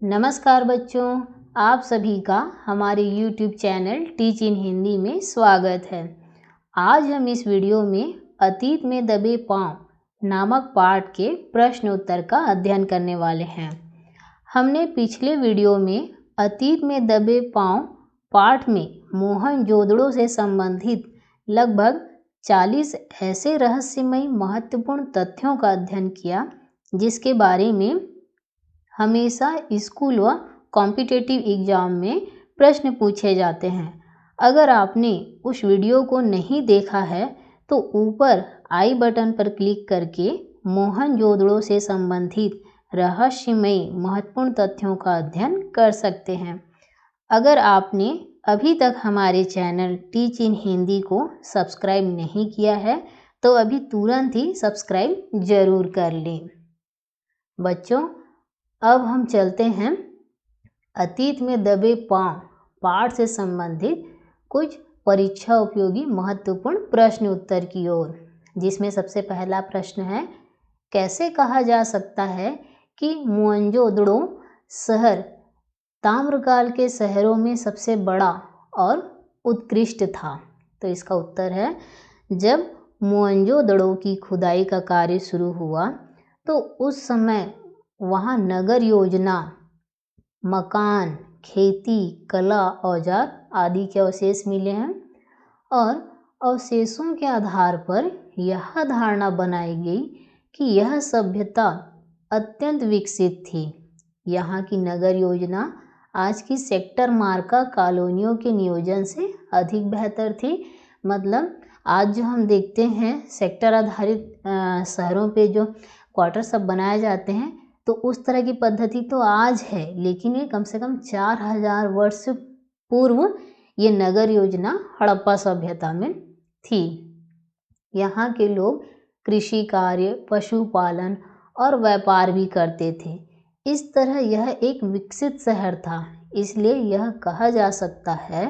नमस्कार बच्चों, आप सभी का हमारे YouTube channel teach in Hindi में स्वागत है। आज हम इस वीडियो में अतीत में दबे पांव नामक पाठ के प्रश्न उत्तर का अध्ययन करने वाले हैं। हमने पिछले वीडियो में अतीत में दबे पांव पाठ में मोहनजोदड़ो से संबंधित लगभग 40 ऐसे रहस्यमय महत्वपूर्ण तथ्यों का अध्ययन किया जिसके बारे में हमेशा स्कूल व कॉम्पिटिटिव एग्जाम में प्रश्न पूछे जाते हैं। अगर आपने उस वीडियो को नहीं देखा है तो ऊपर आई बटन पर क्लिक करके मोहनजोदड़ो से संबंधित रहस्यमय महत्वपूर्ण तथ्यों का अध्ययन कर सकते हैं। अगर आपने अभी तक हमारे चैनल टीच इन हिंदी को सब्सक्राइब नहीं किया है तो अभी तुरंत ही सब्सक्राइब जरूर कर लें। बच्चों, अब हम चलते हैं अतीत में दबे पांव पाठ से संबंधित कुछ परीक्षा उपयोगी महत्वपूर्ण प्रश्न उत्तर की ओर, जिसमें सबसे पहला प्रश्न है, कैसे कहा जा सकता है कि मोहनजोदड़ो शहर ताम्रकाल के शहरों में सबसे बड़ा और उत्कृष्ट था? तो इसका उत्तर है, जब मोहनजोदड़ो की खुदाई का कार्य शुरू हुआ तो उस समय वहाँ नगर योजना, मकान, खेती, कला, औजार आदि के अवशेष मिले हैं और अवशेषों के आधार पर यह धारणा बनाई गई कि यह सभ्यता अत्यंत विकसित थी। यहाँ की नगर योजना आज की सेक्टर मार्का कॉलोनियों के नियोजन से अधिक बेहतर थी। मतलब आज जो हम देखते हैं सेक्टर आधारित शहरों पे जो क्वार्टर सब बनाए जाते हैं तो उस तरह की पद्धति तो आज है, लेकिन ये कम से कम 4000 वर्ष पूर्व ये नगर योजना हड़प्पा सभ्यता में थी। यहाँ के लोग कृषि कार्य, पशुपालन और व्यापार भी करते थे। इस तरह यह एक विकसित शहर था। इसलिए यह कहा जा सकता है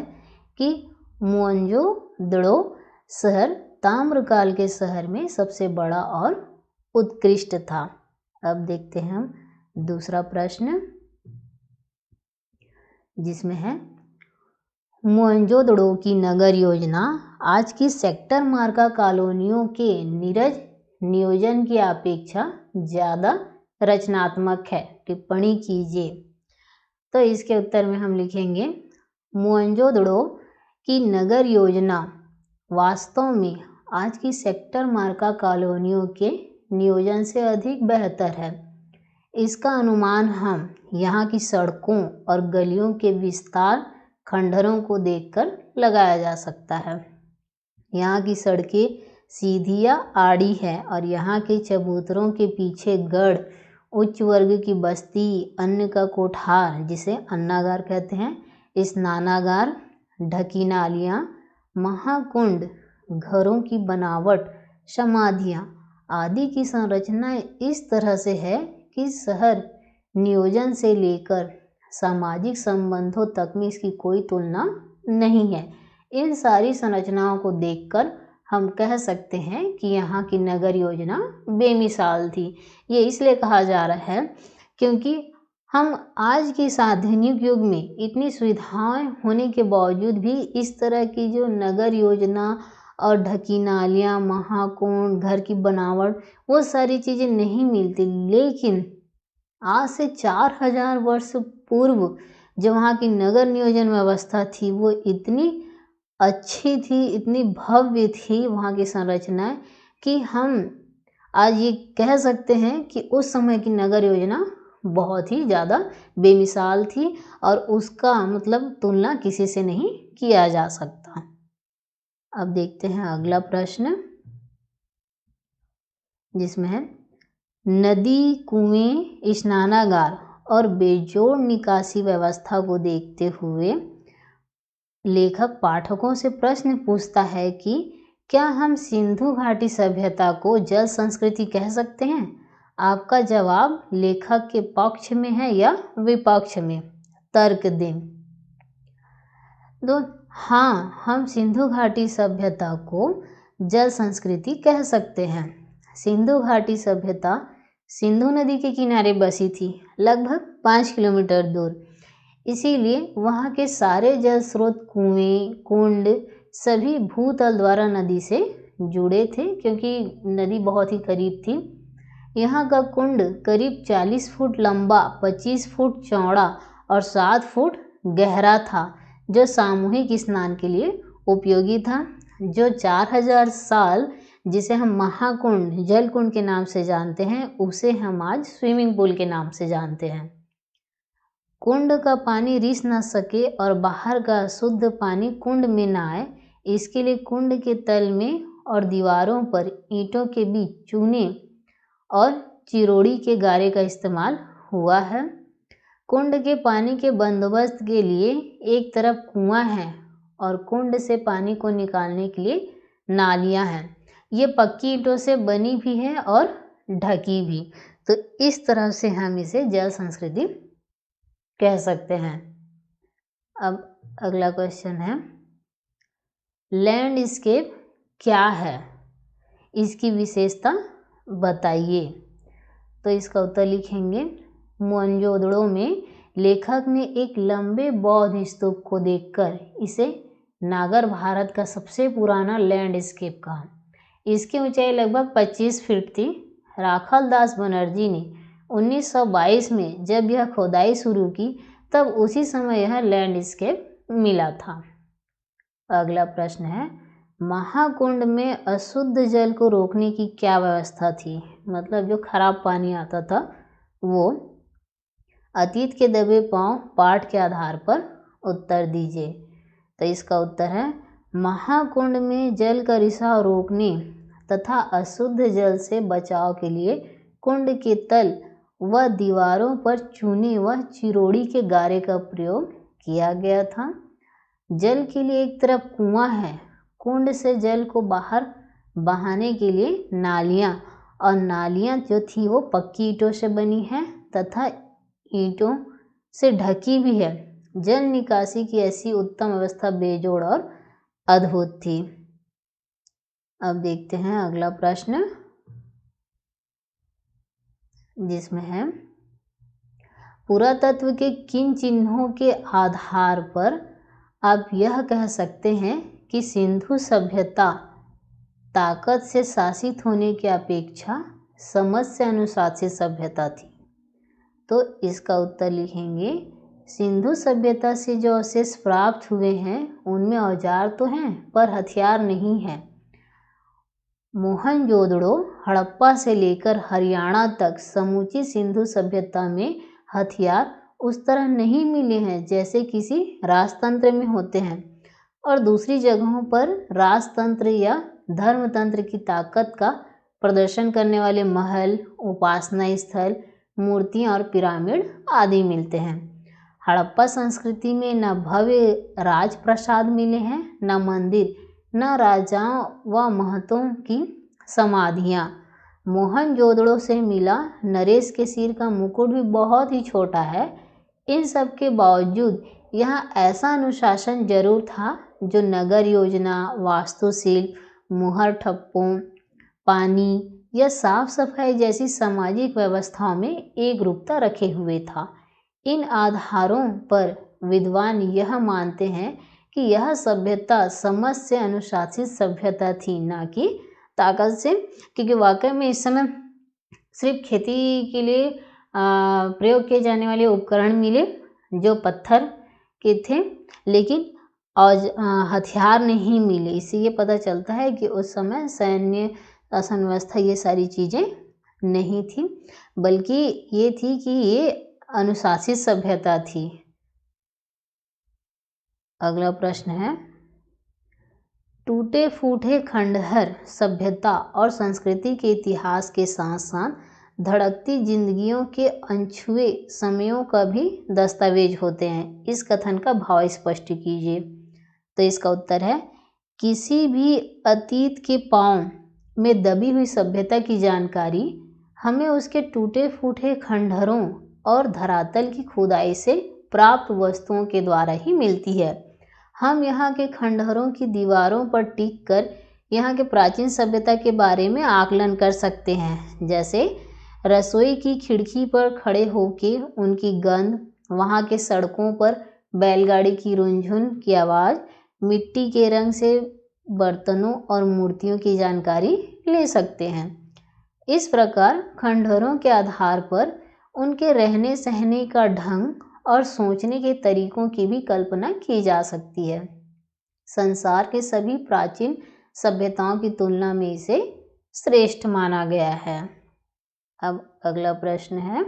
कि मोहनजोदड़ो शहर ताम्रकाल के शहर में सबसे बड़ा और उत्कृष्ट था। अब देखते हैं हम दूसरा प्रश्न, जिसमें है, मोहनजोदड़ो की नगर योजना आज की सेक्टर मार्का कॉलोनियों के नीरज नियोजन की अपेक्षा ज़्यादा रचनात्मक है। टिप्पणी कीजिए। तो इसके उत्तर में हम लिखेंगे, मोहनजोदड़ो की नगर योजना वास्तव में आज की सेक्टर मार्का कॉलोनियों के नियोजन से अधिक बेहतर है। इसका अनुमान हम यहाँ की सड़कों और गलियों के विस्तार खंडहरों को देखकर लगाया जा सकता है। यहाँ की सड़कें सीधी या आड़ी है और यहाँ के चबूतरों के पीछे गढ़, उच्च वर्ग की बस्ती, अन्न का कोठार जिसे अन्नागार कहते हैं, स्नानागार, ढकी नालियाँ, महाकुंड, घरों की बनावट, समाधियाँ आदि की संरचना इस तरह से है कि शहर नियोजन से लेकर सामाजिक संबंधों तक में इसकी कोई तुलना नहीं है। इन सारी संरचनाओं को देखकर हम कह सकते हैं कि यहाँ की नगर योजना बेमिसाल थी। ये इसलिए कहा जा रहा है क्योंकि हम आज के इस आधुनिक युग में इतनी सुविधाएं होने के बावजूद भी इस तरह की जो नगर योजना और ढकी नालियाँ, महाकुंड, घर की बनावट, वो सारी चीज़ें नहीं मिलती। लेकिन आज से 4000 वर्ष पूर्व जो वहाँ की नगर नियोजन व्यवस्था थी वो इतनी अच्छी थी, इतनी भव्य थी वहाँ की संरचनाएं कि हम आज ये कह सकते हैं कि उस समय की नगर योजना बहुत ही ज़्यादा बेमिसाल थी और उसका मतलब तुलना किसी से नहीं किया जा सकता। अब देखते हैं अगला प्रश्न, जिसमें है, नदी, कुएं, स्नानागार और बेजोड़ निकासी व्यवस्था को देखते हुए लेखक पाठकों से प्रश्न पूछता है कि क्या हम सिंधु घाटी सभ्यता को जल संस्कृति कह सकते हैं? आपका जवाब लेखक के पक्ष में है या विपक्ष में? तर्क दें। तो हाँ, हम सिंधु घाटी सभ्यता को जल संस्कृति कह सकते हैं। सिंधु घाटी सभ्यता सिंधु नदी के किनारे बसी थी। लगभग 5 किलोमीटर दूर। इसीलिए वहाँ के सारे जल स्रोत, कुएं, कुंड सभी भूतल द्वारा नदी से जुड़े थे, क्योंकि नदी बहुत ही करीब थी। यहाँ का कुंड करीब 40 फुट लंबा, 25 फुट चौड़ा और 7 फुट गहरा था, जो सामूहिक स्नान के लिए उपयोगी था। जो 4000 साल जिसे हम महाकुंड, जल कुंड के नाम से जानते हैं, उसे हम आज स्विमिंग पूल के नाम से जानते हैं। कुंड का पानी रिस न सके और बाहर का शुद्ध पानी कुंड में न आए, इसके लिए कुंड के तल में और दीवारों पर ईंटों के बीच चूने और चिरोड़ी के गारे का इस्तेमाल हुआ है। कुंड के पानी के बंदोबस्त के लिए एक तरफ कुआं है और कुंड से पानी को निकालने के लिए नालियां हैं। ये पक्की ईंटों से बनी भी है और ढकी भी। तो इस तरह से हम इसे जल संस्कृति कह सकते हैं। अब अगला क्वेश्चन है, लैंडस्केप क्या है, इसकी विशेषता बताइए। तो इसका उत्तर लिखेंगे, मोहनजोदड़ो में लेखक ने एक लंबे बौद्ध स्तूप को देखकर इसे नागर भारत का सबसे पुराना लैंडस्केप कहा। इसकी ऊंचाई लगभग 25 फीट थी। राखल दास बनर्जी ने 1922 में जब यह खोदाई शुरू की, तब उसी समय यह लैंडस्केप मिला था। अगला प्रश्न है, महाकुंड में अशुद्ध जल को रोकने की क्या व्यवस्था थी, मतलब जो खराब पानी आता था वो। अतीत के दबे पांव पाठ के आधार पर उत्तर दीजिए। तो इसका उत्तर है, महाकुंड में जल का रिसाव रोकने तथा अशुद्ध जल से बचाव के लिए कुंड के तल व दीवारों पर चूने व चिरोड़ी के गारे का प्रयोग किया गया था। जल के लिए एक तरफ कुआं है, कुंड से जल को बाहर बहाने के लिए नालियां, और नालियां जो थी वो पक्की ईंटों से बनी है तथा ईंटों से ढकी भी है। जल निकासी की ऐसी उत्तम व्यवस्था बेजोड़ और अद्भुत थी। अब देखते हैं अगला प्रश्न, जिसमें है, पुरातत्व के किन चिन्हों के आधार पर आप यह कह सकते हैं कि सिंधु सभ्यता ताकत से शासित होने की अपेक्षा समझ से अनुशासित सभ्यता थी। तो इसका उत्तर लिखेंगे, सिंधु सभ्यता से जो अवशेष प्राप्त हुए हैं उनमें औजार तो हैं पर हथियार नहीं है। मोहनजोदड़ो, हड़प्पा से लेकर हरियाणा तक समूची सिंधु सभ्यता में हथियार उस तरह नहीं मिले हैं जैसे किसी राजतंत्र में होते हैं, और दूसरी जगहों पर राजतंत्र या धर्मतंत्र की ताकत का प्रदर्शन करने वाले महल, उपासना स्थल, मूर्तियां और पिरामिड आदि मिलते हैं। हड़प्पा संस्कृति में न भव्य राजप्रसाद मिले हैं, न मंदिर, न राजाओं व महतों की समाधियां। मोहनजोदड़ो से मिला नरेश के सिर का मुकुट भी बहुत ही छोटा है। इन सब के बावजूद यहाँ ऐसा अनुशासन जरूर था जो नगर योजना, वास्तुशिल्प, मुहर ठप्पों, पानी या साफ सफाई जैसी सामाजिक व्यवस्थाओं में एक रूपता रखे हुए था। इन आधारों पर विद्वान यह मानते हैं कि यह सभ्यता समझ से अनुशासित सभ्यता थी, न कि ताकत से, क्योंकि वाकई में इस समय सिर्फ खेती के लिए प्रयोग किए जाने वाले उपकरण मिले जो पत्थर के थे, लेकिन हथियार नहीं मिले। इससे ये पता चलता है कि उस समय सैन्य शासन व्यवस्था ये सारी चीज़ें नहीं थी, बल्कि ये थी कि ये अनुशासित सभ्यता थी। अगला प्रश्न है, टूटे फूटे खंडहर सभ्यता और संस्कृति के इतिहास के साथ साथ धड़कती जिंदगियों के अनछुए समयों का भी दस्तावेज होते हैं। इस कथन का भाव स्पष्ट कीजिए। तो इसका उत्तर है, किसी भी अतीत के पांव में दबी हुई सभ्यता की जानकारी हमें उसके टूटे फूटे खंडहरों और धरातल की खुदाई से प्राप्त वस्तुओं के द्वारा ही मिलती है। हम यहाँ के खंडहरों की दीवारों पर टिक कर यहाँ के प्राचीन सभ्यता के बारे में आकलन कर सकते हैं। जैसे रसोई की खिड़की पर खड़े होके उनकी गंध, वहाँ के सड़कों पर बैलगाड़ी की रुनझुन की आवाज़, मिट्टी के रंग से बर्तनों और मूर्तियों की जानकारी ले सकते हैं। इस प्रकार खंडहरों के आधार पर उनके रहने सहने का ढंग और सोचने के तरीकों की भी कल्पना की जा सकती है। संसार के सभी प्राचीन सभ्यताओं की तुलना में इसे श्रेष्ठ माना गया है। अब अगला प्रश्न है,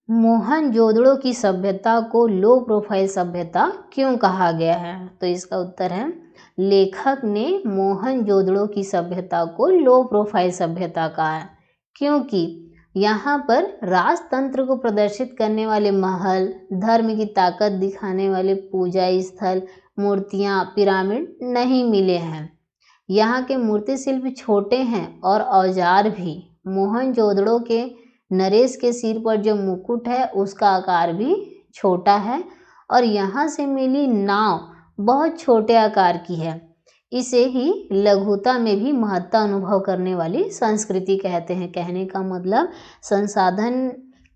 मोहनजोदड़ो की सभ्यता को लो प्रोफाइल सभ्यता क्यों कहा गया है? तो इसका उत्तर है, लेखक ने मोहनजोदड़ो की सभ्यता को लो प्रोफाइल सभ्यता कहा है क्योंकि यहाँ पर राजतंत्र को प्रदर्शित करने वाले महल, धर्म की ताकत दिखाने वाले पूजा स्थल, मूर्तियाँ, पिरामिड नहीं मिले हैं। यहाँ के मूर्ति शिल्प छोटे हैं और औजार भी। मोहनजोदड़ो के नरेश के सिर पर जो मुकुट है उसका आकार भी छोटा है और यहाँ से मिली नाव बहुत छोटे आकार की है। इसे ही लघुता में भी महत्ता अनुभव करने वाली संस्कृति कहते हैं। कहने का मतलब संसाधन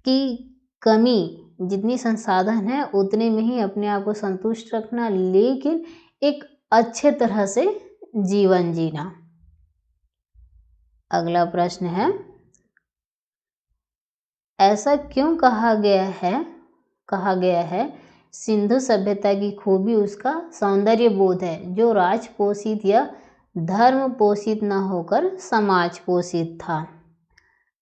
की कमी, जितनी संसाधन है उतने में ही अपने आप को संतुष्ट रखना, लेकिन एक अच्छे तरह से जीवन जीना। अगला प्रश्न है, ऐसा क्यों कहा गया है सिंधु सभ्यता की खूबी उसका सौंदर्य बोध है जो राजपोषित या धर्म पोषित न होकर समाज पोषित था।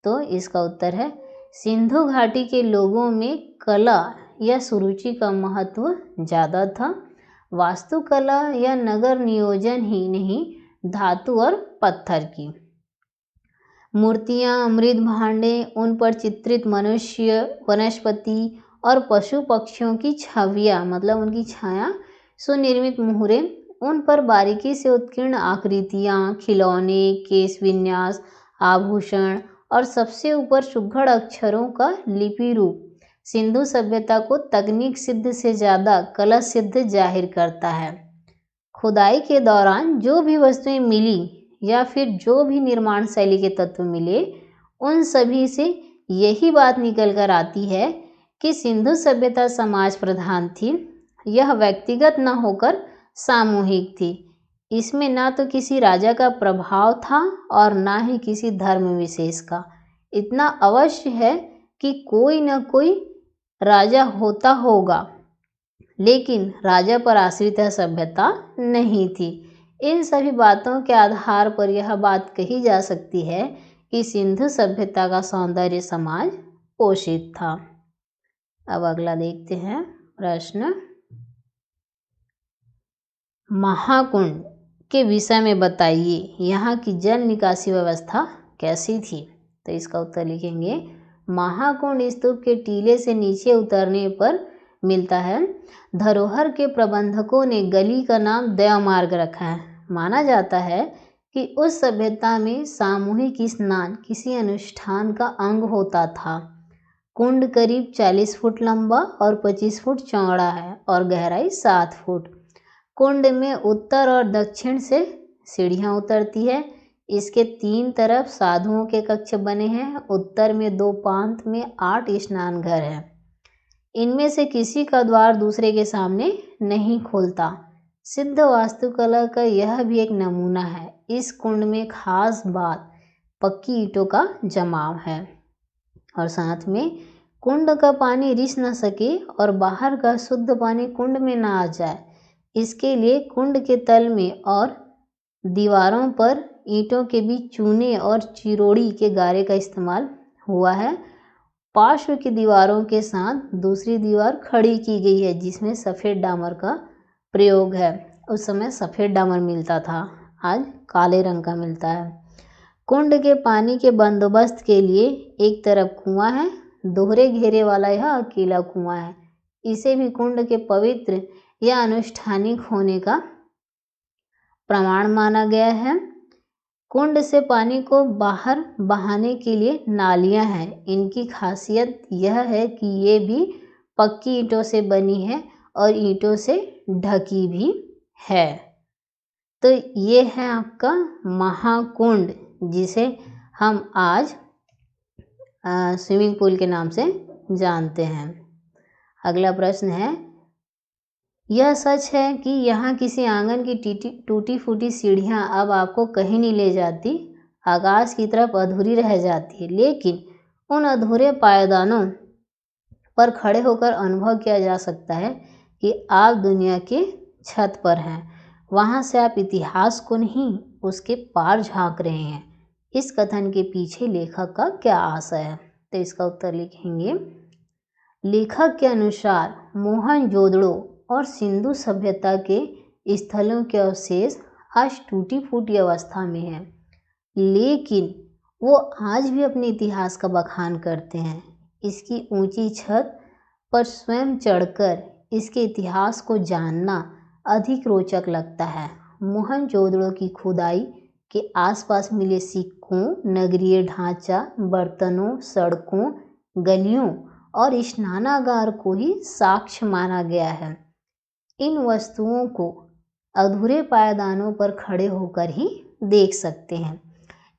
तो इसका उत्तर है, सिंधु घाटी के लोगों में कला या सुरुचि का महत्व ज़्यादा था। वास्तुकला या नगर नियोजन ही नहीं, धातु और पत्थर की मूर्तियाँ, मृद भांडे, उन पर चित्रित मनुष्य, वनस्पति और पशु पक्षियों की छवियाँ मतलब उनकी छाया, सुनिर्मित मुहरे, उन पर बारीकी से उत्कीर्ण आकृतियाँ, खिलौने, केश विन्यास, आभूषण और सबसे ऊपर सुघड़ अक्षरों का लिपि रूप सिंधु सभ्यता को तकनीक सिद्ध से ज़्यादा कला सिद्ध जाहिर करता है। खुदाई के दौरान जो भी वस्तुएं मिली या फिर जो भी निर्माण शैली के तत्व मिले, उन सभी से यही बात निकल कर आती है कि सिंधु सभ्यता समाज प्रधान थी। यह व्यक्तिगत न होकर सामूहिक थी। इसमें ना तो किसी राजा का प्रभाव था और ना ही किसी धर्म विशेष का। इतना अवश्य है कि कोई न कोई राजा होता होगा, लेकिन राजा पर आश्रित यह सभ्यता नहीं थी। इन सभी बातों के आधार पर यह बात कही जा सकती है कि सिंधु सभ्यता का सौंदर्य समाज पोषित था। अब अगला देखते हैं प्रश्न, महाकुंड के विषय में बताइए, यहाँ की जल निकासी व्यवस्था कैसी थी? तो इसका उत्तर लिखेंगे, महाकुंड स्तूप के टीले से नीचे उतरने पर मिलता है। धरोहर के प्रबंधकों ने गली का नाम देवमार्ग रखा है। माना जाता है कि उस सभ्यता में सामूहिक स्नान किसी अनुष्ठान का अंग होता था। कुंड करीब 40 फुट लंबा और 25 फुट चौड़ा है और गहराई 7 फुट। कुंड में उत्तर और दक्षिण से सीढ़ियाँ उतरती है। इसके 3 तरफ साधुओं के कक्ष बने हैं। उत्तर में 2 पांत में 8 स्नान घर हैं। इनमें से किसी का द्वार दूसरे के सामने नहीं खुलता। सिद्ध वास्तुकला का यह भी एक नमूना है। इस कुंड में खास बात पक्की ईंटों का जमाव है और साथ में कुंड का पानी रिस न सके और बाहर का शुद्ध पानी कुंड में ना आ जाए, इसके लिए कुंड के तल में और दीवारों पर ईंटों के बीच चूने और चिरोड़ी के गारे का इस्तेमाल हुआ है। पार्श्व की दीवारों के साथ दूसरी दीवार खड़ी की गई है जिसमें सफ़ेद डामर का प्रयोग है। उस समय सफ़ेद डामर मिलता था, आज काले रंग का मिलता है। कुंड के पानी के बंदोबस्त के लिए एक तरफ कुआं है, दोहरे घेरे वाला यह अकेला कुआं है। इसे भी कुंड के पवित्र या अनुष्ठानिक होने का प्रमाण माना गया है। कुंड से पानी को बाहर बहाने के लिए नालियां हैं। इनकी खासियत यह है कि ये भी पक्की ईंटों से बनी है और ईंटों से ढकी भी है। तो ये है आपका महाकुंड जिसे हम आज स्विमिंग पूल के नाम से जानते हैं। अगला प्रश्न है, यह सच है कि यहाँ किसी आंगन की टूटी फूटी सीढ़ियाँ अब आपको कहीं नहीं ले जाती, आकाश की तरफ अधूरी रह जाती है, लेकिन उन अधूरे पायदानों पर खड़े होकर अनुभव किया जा सकता है कि आप दुनिया के छत पर हैं। वहाँ से आप इतिहास को नहीं, उसके पार झांक रहे हैं। इस कथन के पीछे लेखक का क्या आशय है? तो इसका उत्तर लिखेंगे, लेखक के अनुसार मोहनजोदड़ो और सिंधु सभ्यता के स्थलों के अवशेष आज टूटी फूटी अवस्था में हैं, लेकिन वो आज भी अपने इतिहास का बखान करते हैं। इसकी ऊंची छत पर स्वयं चढ़कर इसके इतिहास को जानना अधिक रोचक लगता है। मोहनजोदड़ो की खुदाई के आसपास मिले सिक्कों, नगरीय ढांचा, बर्तनों, सड़कों, गलियों और स्नानागार को ही साक्ष्य माना गया है। इन वस्तुओं को अधूरे पायदानों पर खड़े होकर ही देख सकते हैं।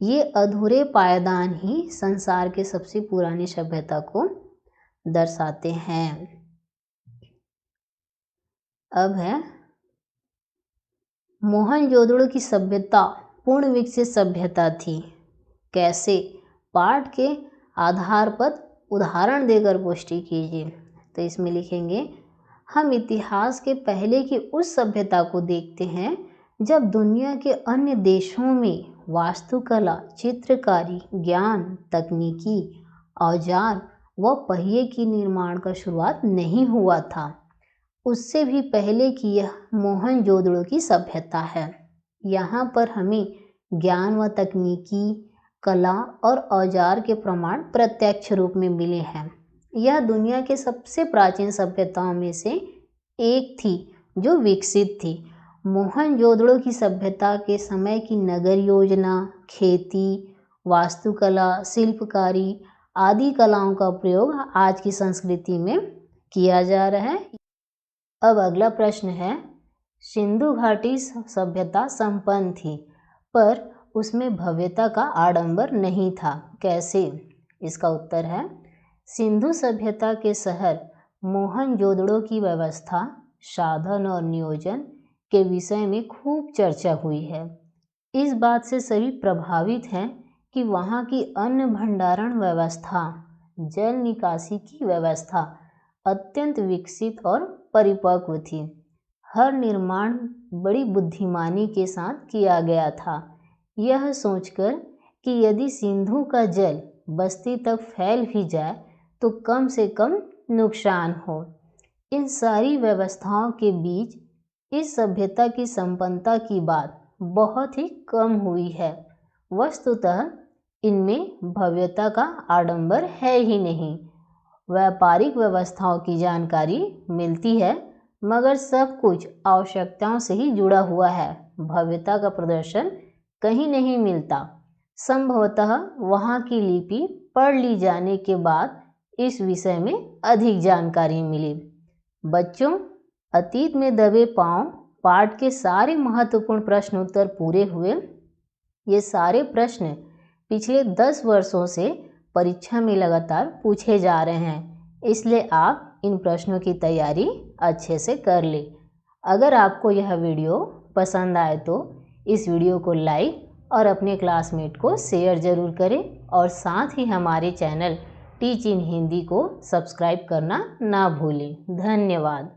ये अधूरे पायदान ही संसार के सबसे पुरानी सभ्यता को दर्शाते हैं। अब है, मोहनजोदड़ो की सभ्यता पूर्ण विकसित सभ्यता थी। कैसे? पाठ के आधार पर उदाहरण देकर पुष्टि कीजिए। तो इसमें लिखेंगे, हम इतिहास के पहले की उस सभ्यता को देखते हैं जब दुनिया के अन्य देशों में वास्तुकला, चित्रकारी, ज्ञान, तकनीकी औजार व पहिए की निर्माण का शुरुआत नहीं हुआ था। उससे भी पहले की यह मोहनजोदड़ो की सभ्यता है। यहाँ पर हमें ज्ञान व तकनीकी, कला और औजार के प्रमाण प्रत्यक्ष रूप में मिले हैं। यह दुनिया के सबसे प्राचीन सभ्यताओं में से एक थी जो विकसित थी। मोहनजोदड़ो की सभ्यता के समय की नगर योजना, खेती, वास्तुकला, शिल्पकारी आदि कलाओं का प्रयोग आज की संस्कृति में किया जा रहा है। अब अगला प्रश्न है, सिंधु घाटी सभ्यता संपन्न थी पर उसमें भव्यता का आडंबर नहीं था। कैसे? इसका उत्तर है, सिंधु सभ्यता के शहर मोहनजोदड़ो की व्यवस्था, साधन और नियोजन के विषय में खूब चर्चा हुई है। इस बात से सभी प्रभावित हैं कि वहाँ की अन्न भंडारण व्यवस्था, जल निकासी की व्यवस्था अत्यंत विकसित और परिपक्व थी। हर निर्माण बड़ी बुद्धिमानी के साथ किया गया था, यह सोचकर कि यदि सिंधु का जल बस्ती तक फैल भी जाए तो कम से कम नुकसान हो। इन सारी व्यवस्थाओं के बीच इस सभ्यता की संपन्नता की बात बहुत ही कम हुई है। वस्तुतः इनमें भव्यता का आडंबर है ही नहीं। व्यापारिक व्यवस्थाओं की जानकारी मिलती है, मगर सब कुछ आवश्यकताओं से ही जुड़ा हुआ है। भव्यता का प्रदर्शन कहीं नहीं मिलता। संभवतः वहाँ की लिपि पढ़ ली जाने के बाद इस विषय में अधिक जानकारी मिली। बच्चों, अतीत में दबे पांव पाठ के सारे महत्वपूर्ण प्रश्न उत्तर पूरे हुए। ये सारे प्रश्न पिछले 10 वर्षों से परीक्षा में लगातार पूछे जा रहे हैं, इसलिए आप इन प्रश्नों की तैयारी अच्छे से कर लें। अगर आपको यह वीडियो पसंद आए तो इस वीडियो को लाइक और अपने क्लासमेट को शेयर ज़रूर करें और साथ ही हमारे चैनल टीच इन हिंदी को सब्सक्राइब करना ना भूलें। धन्यवाद।